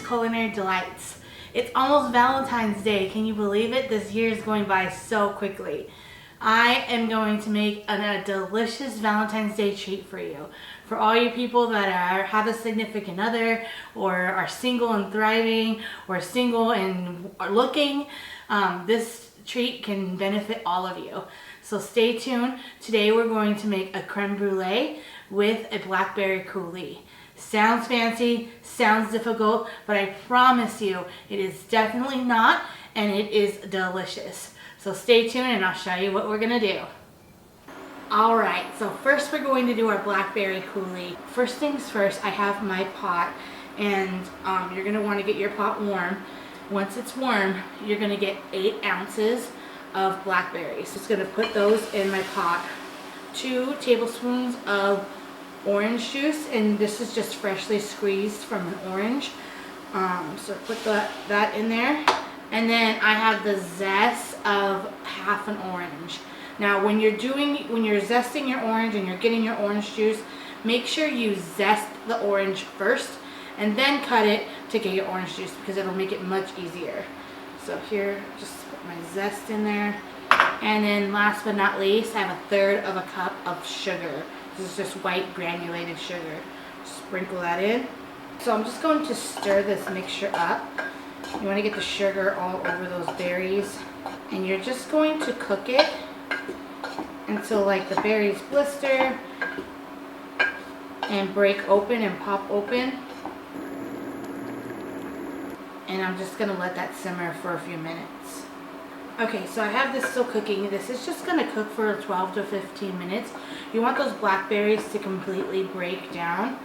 culinary delights. It's almost Valentine's Day. Can you believe it? This year is going by so quickly. I am going to make a delicious Valentine's Day treat for you. For all you people that have a significant other, or are single and thriving, or single and are looking, this treat can benefit all of you. So stay tuned. Today we're going to make a creme brulee with a Blackberry Coulis. Sounds fancy, sounds difficult, but I promise you it is definitely not, and it is delicious. So stay tuned and I'll show you what we're gonna do. Alright, so first we're going to do our Blackberry Coulis. First things first, I have my pot, and you're gonna want to get your pot warm. Once it's warm, you're gonna get 8 ounces of blackberries. Just gonna put those in my pot. 2 tablespoons of orange juice, and this is just freshly squeezed from an orange. So put that in there. And then I have the zest of half an orange. Now when you're zesting your orange and you're getting your orange juice, make sure you zest the orange first and then cut it to get your orange juice, because it'll make it much easier. So here, just put my zest in there. And then last but not least, I have 1/3 of a cup of sugar. This is just white granulated sugar. Sprinkle that in. So I'm just going to stir this mixture up. You want to get the sugar all over those berries, and you're just going to cook it until like the berries blister and break open and pop open. And I'm just going to let that simmer for a few minutes. Okay, so I have this still cooking. This is just going to cook for 12 to 15 minutes. You want those blackberries to completely break down.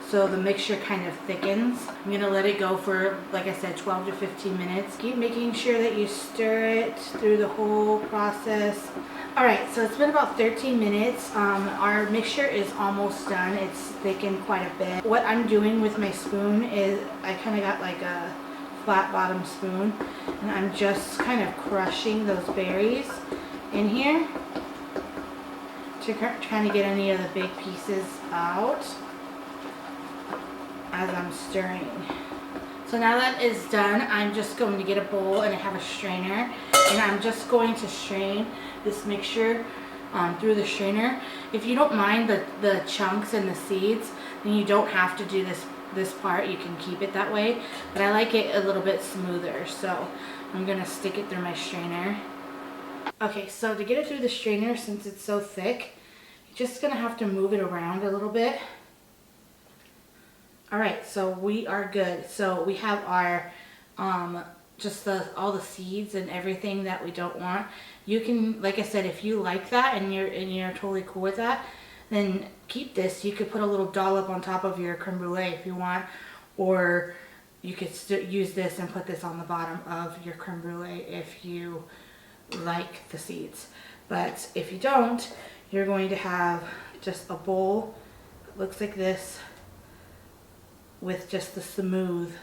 So the mixture kind of thickens. I'm going to let it go for, like I said, 12 to 15 minutes. Keep making sure that you stir it through the whole process. Alright, so it's been about 13 minutes. Our mixture is almost done. It's thickened quite a bit. What I'm doing with my spoon is I kind of got like a flat bottom spoon, and I'm just kind of crushing those berries in here to kind of get any of the big pieces out as I'm stirring. So now that is done, I'm just going to get a bowl, and I have a strainer, and I'm just going to strain this mixture through the strainer. If you don't mind the chunks and the seeds, then you don't have to do this part. You can keep it that way, but I like it a little bit smoother, so I'm gonna stick it through my strainer. Okay, so to get it through the strainer, since it's so thick, you're just gonna have to move it around a little bit. Alright, so we are good. So we have our all the seeds and everything that we don't want. You can, like I said, if you like that and you're totally cool with that, then keep this. You could put a little dollop on top of your creme brulee if you want, or you could use this and put this on the bottom of your creme brulee if you like the seeds. But if you don't, you're going to have just a bowl that looks like this with just the smooth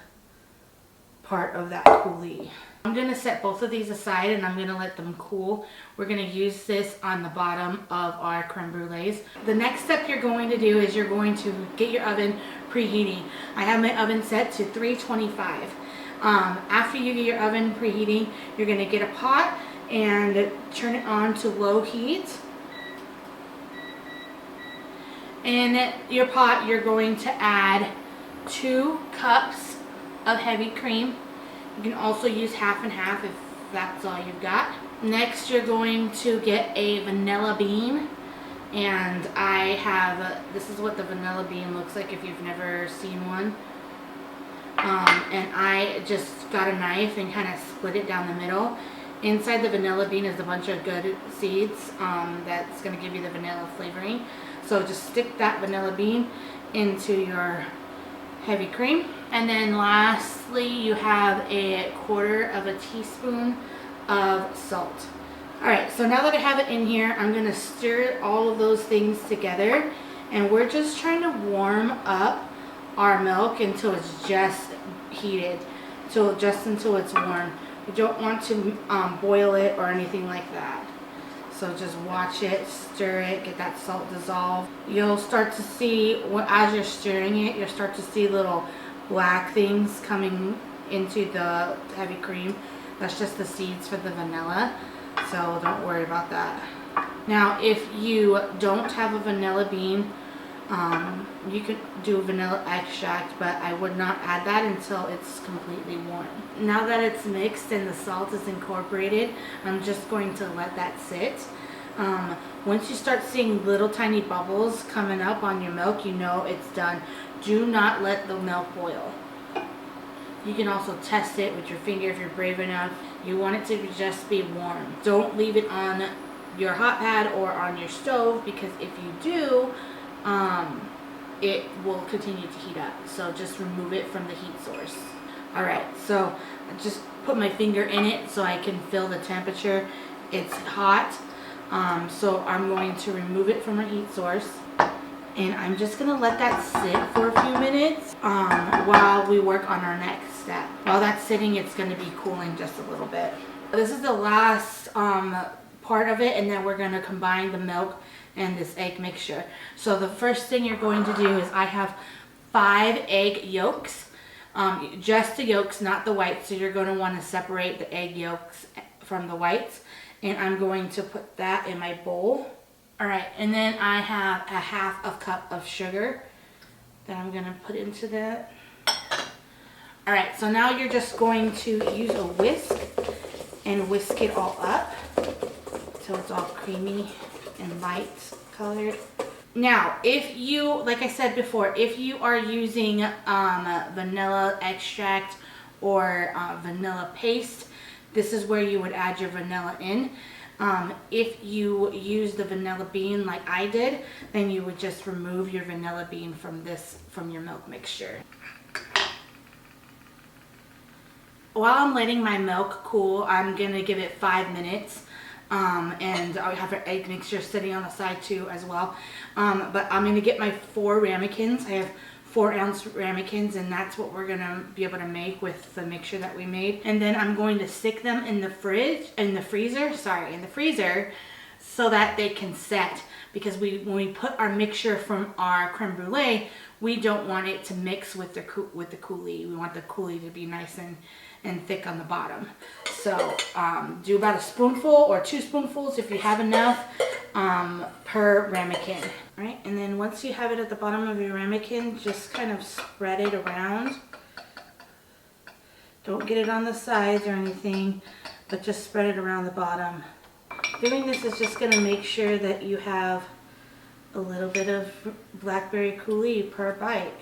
part of that coulis. I'm going to set both of these aside, and I'm going to let them cool. We're going to use this on the bottom of our creme brulees. The next step you're going to do is you're going to get your oven preheating. I have my oven set to 325. After you get your oven preheating, you're going to get a pot and turn it on to low heat. In your pot, you're going to add 2 cups of heavy cream. You can also use half and half if that's all you've got. Next, you're going to get a vanilla bean, and I have this is what the vanilla bean looks like if you've never seen one. And I just got a knife and kind of split it down the middle. Inside the vanilla bean is a bunch of good seeds that's going to give you the vanilla flavoring. So just stick that vanilla bean into your heavy cream. And then lastly, you have a 1/4 teaspoon of salt. Alright, so now that I have it in here, I'm going to stir all of those things together, and we're just trying to warm up our milk until it's just heated, until it's warm. We don't want to boil it or anything like that. So just watch it, stir it, get that salt dissolve. You'll start to see, as you're stirring it, you'll start to see little black things coming into the heavy cream. That's just the seeds for the vanilla, so don't worry about that. Now, if you don't have a vanilla bean, you could do vanilla extract, but I would not add that until it's completely warm. Now that it's mixed and the salt is incorporated, I'm just going to let that sit. Once you start seeing little tiny bubbles coming up on your milk, you know it's done. Do not let the milk boil. You can also test it with your finger if you're brave enough. You want it to just be warm. Don't leave it on your hot pad or on your stove, because if you do, it will continue to heat up. So just remove it from the heat source. Alright, so I just put my finger in it so I can feel the temperature. It's hot, so I'm going to remove it from our heat source. And I'm just going to let that sit for a few minutes while we work on our next step. While that's sitting, it's going to be cooling just a little bit. This is the last part of it, and then we're going to combine the milk and this egg mixture. So the first thing you're going to do is, I have 5 egg yolks, just the yolks, not the whites. So you're going to want to separate the egg yolks from the whites, and I'm going to put that in my bowl. Alright, and then I have a 1/2 cup of sugar that I'm going to put into that. Alright, so now you're just going to use a whisk and whisk it all up so it's all creamy and light colored. Now, if you, like I said before, if you are using vanilla extract or vanilla paste, this is where you would add your vanilla in. If you use the vanilla bean like I did, then you would just remove your vanilla bean from your milk mixture. While I'm letting my milk cool, I'm going to give it 5 minutes. And I'll have our egg mixture sitting on the side too as well. But I'm going to get my 4 ramekins. I have 4-ounce ramekins, and that's what we're going to be able to make with the mixture that we made. And then I'm going to stick them in the freezer, so that they can set. Because when we put our mixture from our creme brulee, we don't want it to mix with the coulis. We want the coulis to be nice and thick on the bottom. So do about 1 spoonful or 2 spoonfuls if you have enough per ramekin. Right? And then once you have it at the bottom of your ramekin, just kind of spread it around. Don't get it on the sides or anything, but just spread it around the bottom. Doing this is just going to make sure that you have a little bit of Blackberry Coulis per bite.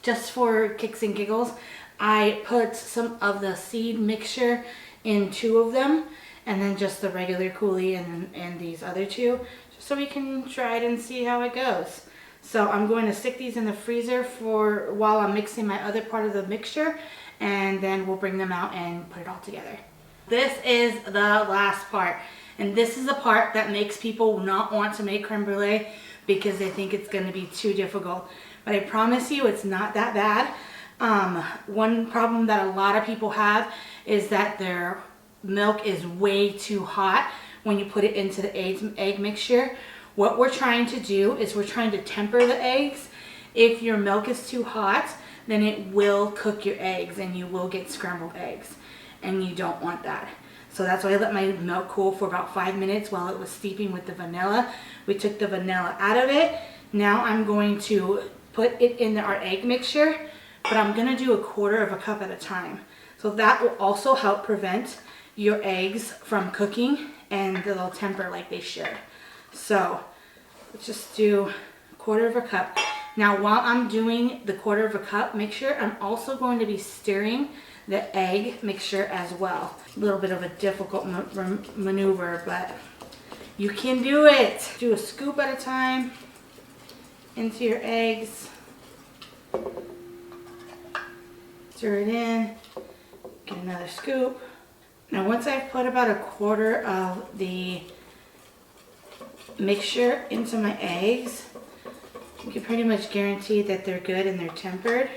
Just for kicks and giggles, I put some of the seed mixture in 2 of them, and then just the regular coulis and these other 2, just so we can try it and see how it goes. So I'm going to stick these in the freezer for while I'm mixing my other part of the mixture, and then we'll bring them out and put it all together. This is the last part, and this is the part that makes people not want to make creme brulee because they think it's going to be too difficult. But I promise you, it's not that bad. One problem that a lot of people have is that their milk is way too hot when you put it into the egg mixture. What we're trying to do is we're trying to temper the eggs. If your milk is too hot, then it will cook your eggs and you will get scrambled eggs, and you don't want that. So that's why I let my milk cool for about 5 minutes while it was steeping with the vanilla. We took the vanilla out of it. Now I'm going to put it in our egg mixture, but I'm going to do 1/4 cup at a time. So that will also help prevent your eggs from cooking, and they'll temper like they should. So let's just do 1/4 cup. Now while I'm doing the 1/4 cup mixture, I'm also going to be stirring the egg mixture as well. A little bit of a difficult maneuver, but you can do it. Do a scoop at a time into your eggs. Stir it in. Get another scoop. Now once I've put about 1/4 of the mixture into my eggs, you can pretty much guarantee that they're good and they're tempered.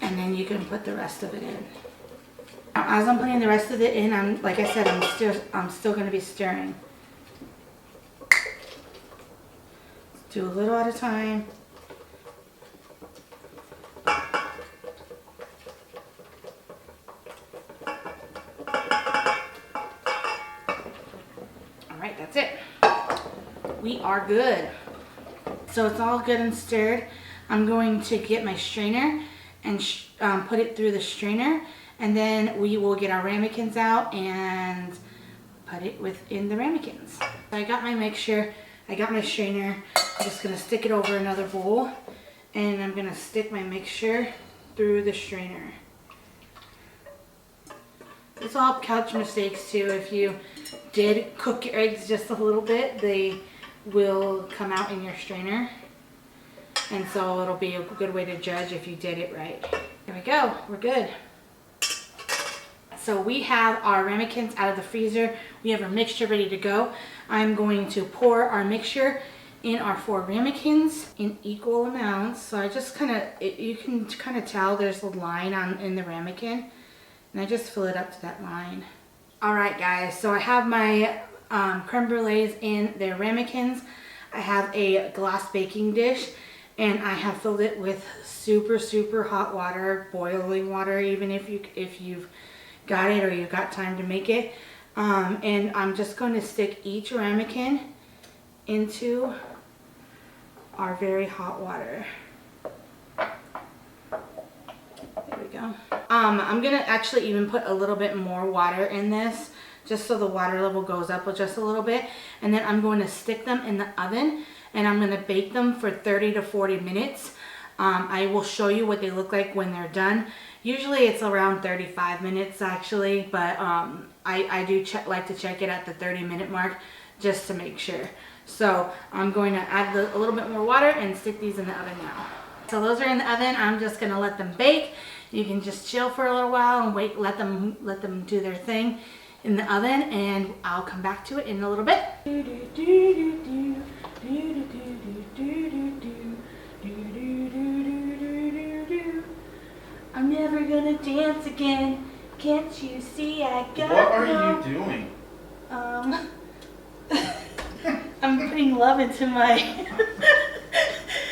And then you can put the rest of it in. As I'm putting the rest of it in, like I said, I'm still going to be stirring. Do a little at a time. Alright, that's it. We are good. So it's all good and stirred. I'm going to get my strainer and put it through the strainer, and then we will get our ramekins out and put it within the ramekins. So I got my mixture, I got my strainer. I'm just going to stick it over another bowl, and I'm going to stick my mixture through the strainer. It's all couch mistakes too. If you did cook your eggs just a little bit, they will come out in your strainer. And so it'll be a good way to judge if you did it right. There we go, we're good. So we have our ramekins out of the freezer. We have our mixture ready to go. I'm going to pour our mixture in our 4 ramekins in equal amounts. So I just you can kind of tell there's a line in the ramekin. And I just fill it up to that line. All right guys, so I have my creme brulees in their ramekins. I have a glass baking dish, and I have filled it with super hot water, boiling water, even if you've got it or you've got time to make it. And I'm just going to stick each ramekin into our very hot water. There we go. I'm gonna actually even put a little bit more water in this, just so the water level goes up just a little bit. And then I'm going to stick them in the oven, and I'm going to bake them for 30 to 40 minutes. I will show you what they look like when they're done. Usually it's around 35 minutes actually, but I do like to check it at the 30-minute mark just to make sure. So I'm going to add a little bit more water and stick these in the oven now. So those are in the oven. I'm just going to let them bake. You can just chill for a little while and wait, let them do their thing in the oven, and I'll come back to it in a little bit. I'm never gonna dance again. Can't you see I got What are you doing? I'm putting love into my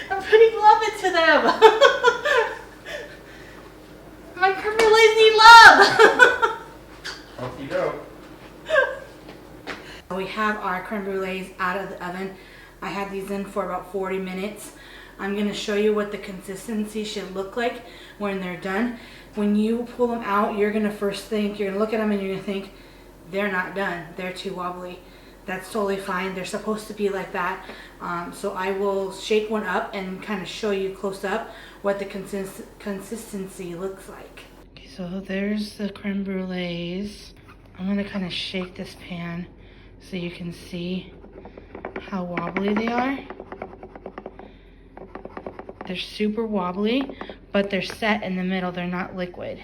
I'm putting love into them. My creme brulees need love. Off you go. We have our creme brulees out of the oven. I had these in for about 40 minutes. I'm going to show you what the consistency should look like when they're done. When you pull them out, you're going to look at them and you're going to think, they're not done. They're too wobbly. That's totally fine. They're supposed to be like that. So I will shake one up and kind of show you close up what the consistency looks like. Okay, so there's the creme brulees. I'm going to kind of shake this pan so you can see how wobbly they are. They're super wobbly, but they're set in the middle. They're not liquid.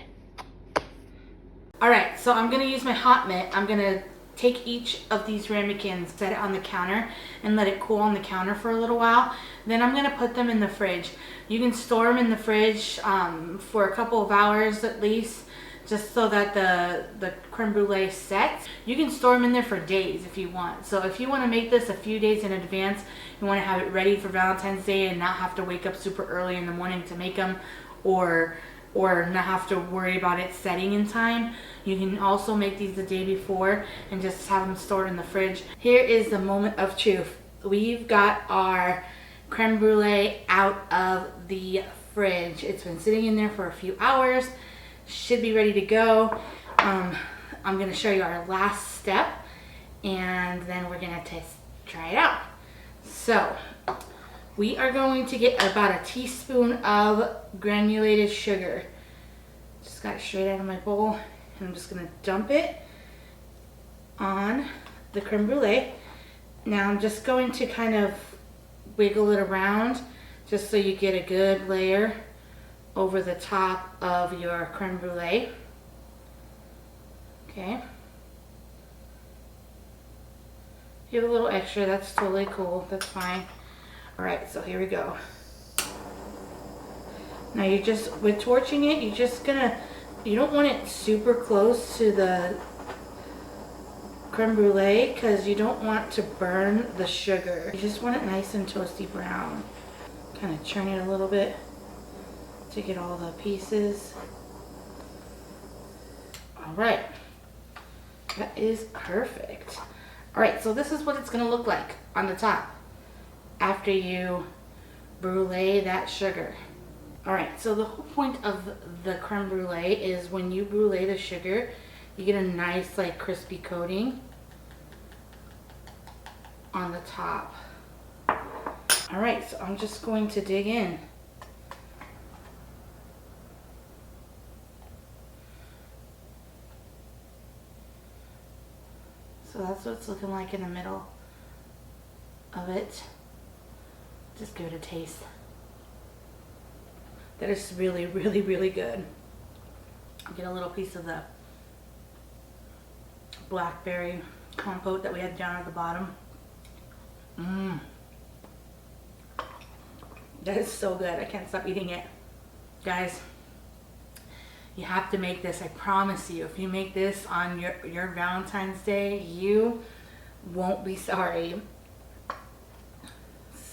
All right, so I'm gonna use my hot mitt. I'm gonna take each of these ramekins, set it on the counter, and let it cool on the counter for a little while. Then I'm gonna put them in the fridge. You can store them in the fridge for a couple of hours at least, just so that the creme brulee sets. You can store them in there for days if you want. So if you want to make this a few days in advance, you want to have it ready for Valentine's Day and not have to wake up super early in the morning to make them, or not have to worry about it setting in time, you can also make these the day before and just have them stored in the fridge. Here is the moment of truth. We've got our creme brulee out of the fridge. It's been sitting in there for a few hours. Should be ready to go. I'm going to show you our last step, and then we're going to try it out. So we are going to get about a teaspoon of granulated sugar. Just got it straight out of my bowl, and I'm just going to dump it on the creme brulee. Now I'm just going to kind of wiggle it around just so you get a good layer over the top of your creme brulee. Okay. If you have a little extra, that's totally cool. That's fine. Alright, so here we go. Now with torching it, you're just gonna You don't want it super close to the creme brulee because you don't want to burn the sugar. You just want it nice and toasty brown. Kind of churn it a little bit to get all the pieces. All right, that is perfect. All right, so this is what it's gonna look like on the top after you brulee that sugar. All right, so the whole point of the creme brulee is when you brulee the sugar, you get a nice like crispy coating on the top. All right, so I'm just going to dig in. So that's what it's looking like in the middle of it. Just give it a taste. That is really, really, really good. I'll get a little piece of the blackberry compote that we had down at the bottom. That is so good. I can't stop eating it. Guys, you have to make this. I promise you, if you make this on your Valentine's Day, you won't be sorry.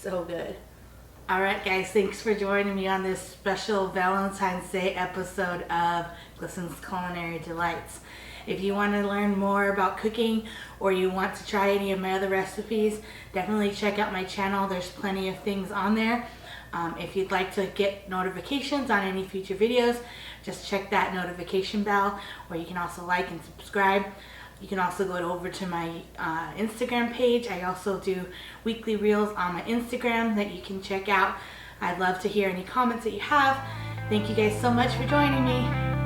So good. All right, guys, thanks for joining me on this special Valentine's Day episode of Glisten's Culinary Delights. If you want to learn more about cooking or you want to try any of my other recipes, definitely check out my channel. There's plenty of things on there. If you'd like to get notifications on any future videos, just check that notification bell, or you can also like and subscribe. You can also go over to my Instagram page. I also do weekly reels on my Instagram that you can check out. I'd love to hear any comments that you have. Thank you guys so much for joining me.